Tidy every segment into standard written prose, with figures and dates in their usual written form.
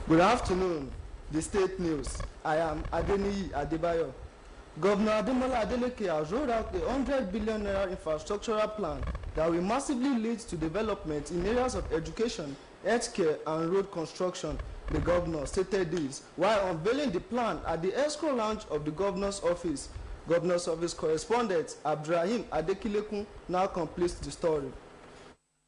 Good afternoon, the state news. I am Adeniyi Adebayo. Governor Ademola Adeleke has rolled out a 100 billion naira infrastructural plan that will massively lead to development in areas of education, healthcare, and road construction. The governor stated this while unveiling the plan at the escrow lounge of the governor's office. Governor's office correspondent Abdurrahim Adekilekun now completes the story.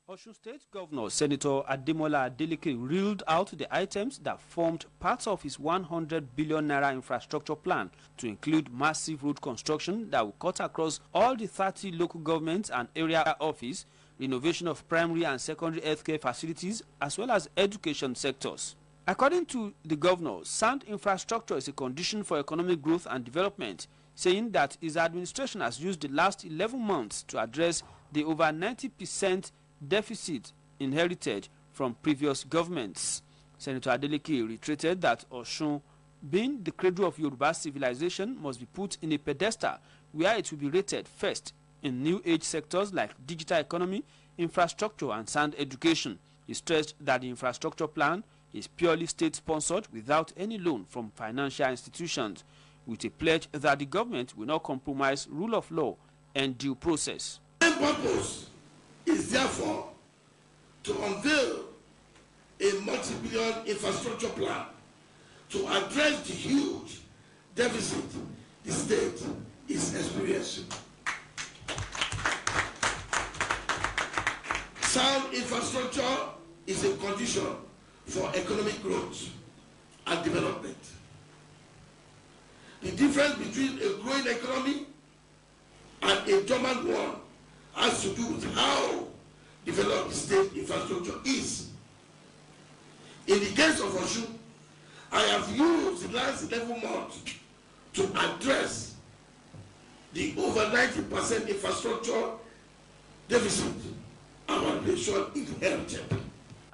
Osun State Governor Senator Ademola Adeleke reeled out the items that formed parts of his 100 billion naira infrastructure plan to include massive road construction that will cut across all the 30 local governments and area office, renovation of primary and secondary healthcare facilities, as well as education sectors. According to the governor, sound infrastructure is a condition for economic growth and development, saying that his administration has used the last 11 months to address the over 90% deficit inherited from previous governments. Senator Adeleke reiterated that Osun, being the cradle of Yoruba civilization, must be put in a pedestal where it will be rated first in new age sectors like digital economy, infrastructure, and sound education. He stressed that the infrastructure plan is purely state-sponsored without any loan from financial institutions, with a pledge that the government will not compromise rule of law and due process. The main purpose is therefore to unveil a multi-billion infrastructure plan to address the huge deficit the state is experiencing. Sound infrastructure is a condition for economic growth and development. The difference between a growing economy and a dormant one has to do with how developed state infrastructure is. In the case of Osun, I have used the last 11 months to address the over 90% infrastructure deficit our nation inherited.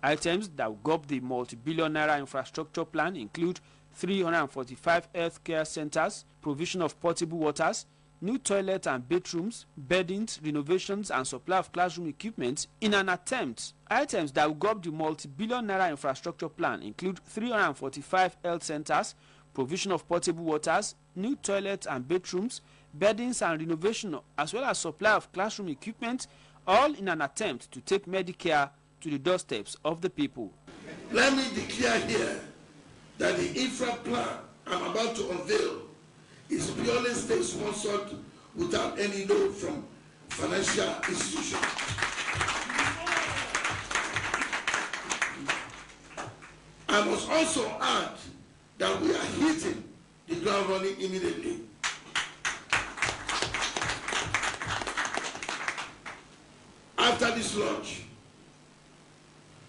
Items that will gulp the multi-billion naira infrastructure plan include 345 healthcare centers, provision of potable waters, new toilets and bathrooms, beddings, renovations, and supply of classroom equipment in an attempt. Items that will gulp the multi-billion naira infrastructure plan include 345 health centers, provision of potable waters, new toilets and bathrooms, beddings and renovation, as well as supply of classroom equipment, all in an attempt to take Medicare to the doorsteps of the people. Let me declare here that the infra plan I'm about to unveil is purely state-sponsored without any loan from financial institutions. I must also add that we are hitting the ground running immediately. After this launch,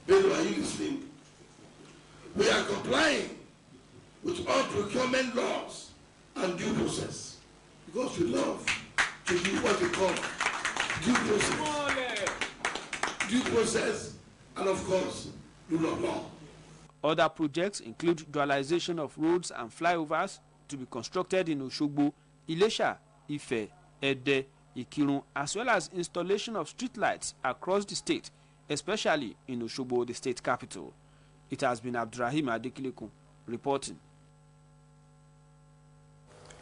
Bello, are you listening? We are complying with all procurement laws and due process, because we love to do what we call due process, and of course, rule of law. Other projects include dualization of roads and flyovers to be constructed in Osogbo, Ilesha, Ife, Ede, Ikirun, as well as installation of street lights across the state, especially in Osogbo, the state capital. It has been Abdurrahim Adekilekun reporting.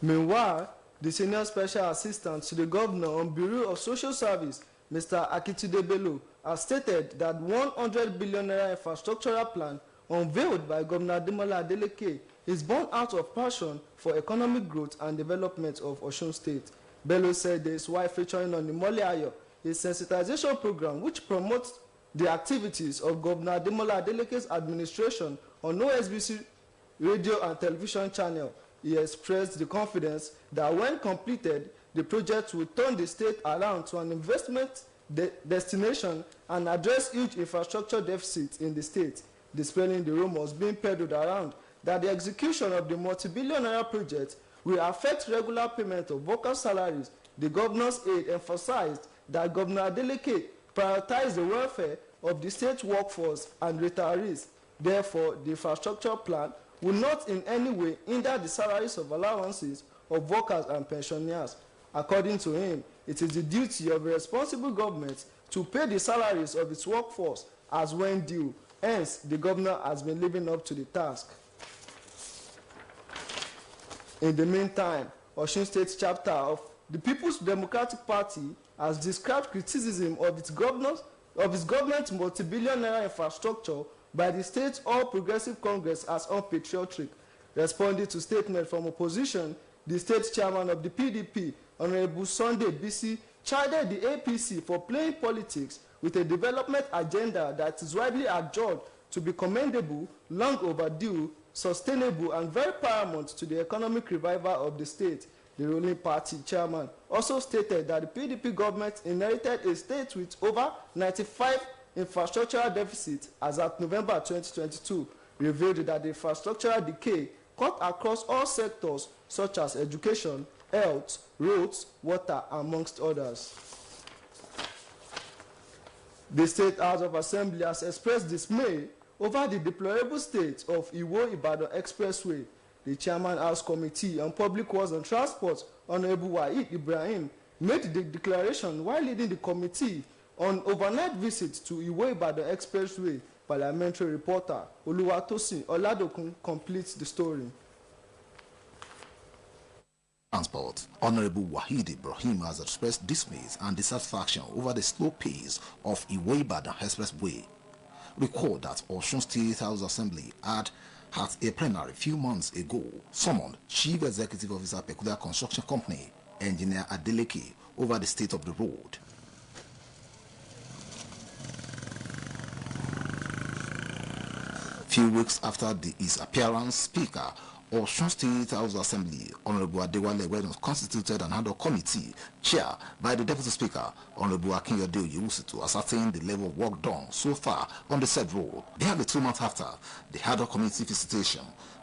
Meanwhile, the senior special assistant to the governor on Bureau of Social Service, Mr. Akitude Bello, has stated that 100 billion naira infrastructural plan unveiled by Governor Ademola Adeleke is born out of passion for economic growth and development of Osun State. Bello said this while featuring on Imole Ayo, a sensitization program which promotes the activities of Governor Ademola Adeleke's administration on Osbc radio and television channel. He expressed the confidence that when completed, the project will turn the state around to an investment destination and address huge infrastructure deficits in the state, dispelling the rumors being peddled around that the execution of the multi-billion naira project will affect regular payment of workers' salaries. The governor's aide emphasized that Governor Adeleke prioritized the welfare of the state workforce and retirees. Therefore, the infrastructure plan will not in any way hinder the salaries of allowances of workers and pensioners. According to him, it is the duty of a responsible government to pay the salaries of its workforce as when due. Hence, the governor has been living up to the task. In the meantime, Osun State chapter of the People's Democratic Party has described criticism of its government's multi-billion naira infrastructure by the State All Progressive Congress as unpatriotic. Responding to statement from opposition, the state chairman of the PDP, Honorable Sunday Bisi, chided the APC for playing politics with a development agenda that is widely adjudged to be commendable, long overdue, sustainable, and very paramount to the economic revival of the state. The ruling party chairman also stated that the PDP government inherited a state with over 95 infrastructural deficits as at November 2022, revealed that the infrastructural decay cut across all sectors such as education, health, roads, water, amongst others. The State House of Assembly has expressed dismay over the deplorable state of Iwo-Ibadan Expressway. The Chairman House Committee on Public Works and Transport, Honorable Wahid Ibrahim, made the declaration while leading the committee on overnight visit to Iwo-Ibadan Expressway. Parliamentary reporter Oluwatosin Oladokun completes the story. Transport, Honorable Wahid Ibrahim has expressed dismay and dissatisfaction over the slow pace of Iwo-Ibadan Expressway. Recall that Osun State House Assembly had a plenary few months ago summoned Chief Executive Officer Peculiar Construction Company, Engineer Adeleke, over the state of the road. Few weeks after his appearance, Speaker Osun State House Assembly, Honorable Adewale was constituted an ad hoc committee chaired by the Deputy Speaker, Honorable Akinyode Oyewusi, to ascertain the level of work done so far on the said road. Barely 2 months after the ad hoc committee visitation,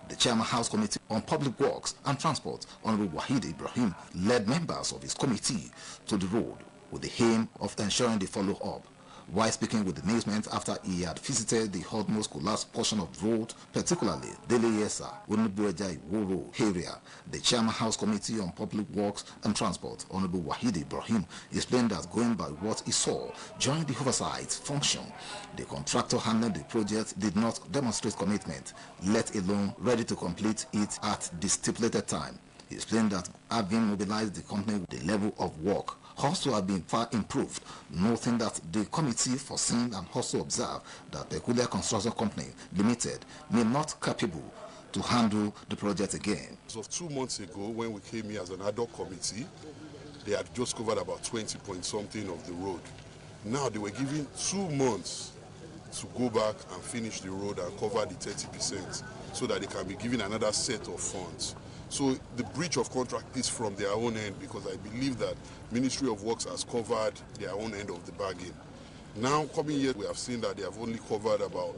the Chairman House Committee on Public Works and Transport, Honorable Wahid Ibrahim, led members of his committee to the road with the aim of ensuring the follow-up. While speaking with the newsmen after he had visited the almost collapsed portion of the road, particularly Dele-Yesa, Unibueja Iwo area, the Chairman House Committee on Public Works and Transport, Honorable Wahid Ibrahim, explained that going by what he saw during the oversight function, the contractor handling the project did not demonstrate commitment, let alone ready to complete it at the stipulated time. He explained that having mobilized the company, the level of work also have been far improved, noting that the committee foreseen and also observed that Peculiar Construction Company Limited may not capable to handle the project again. As of 2 months ago, when we came here as an ad hoc committee, they had just covered about 20 point something of the road. Now they were given 2 months to go back and finish the road and cover the 30% so that they can be given another set of funds. So the breach of contract is from their own end, because I believe that Ministry of Works has covered their own end of the bargain. Now coming here, we have seen that they have only covered about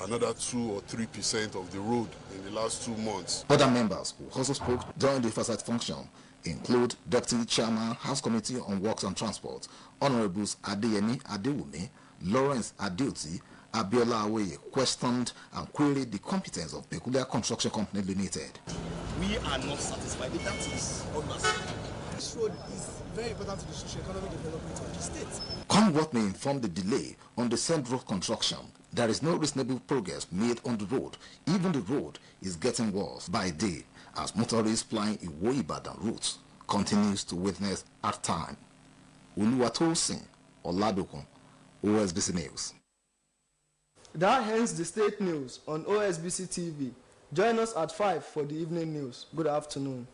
another 2 or 3% of the road in the last 2 months. Other members who also spoke during the oversight function include Deputy Chairman, House Committee on Works and Transport, Honorables Adeyemi Adewumi, Lawrence Adeoti, Abiola Aweye questioned and queried the competence of Peculiar Construction Company Limited. We are not satisfied. That is understood. This road is very important to the socio-economic development of the state. Come what may inform the delay on the said road construction, there is no reasonable progress made on the road. Even the road is getting worse by day as motorists plying Iwo-Ibadan routes continues to witness hard time. Oluwatosin Oladokun, Osbc News. That ends the state news on Osbc TV. Join us at 5 for the evening news. Good afternoon.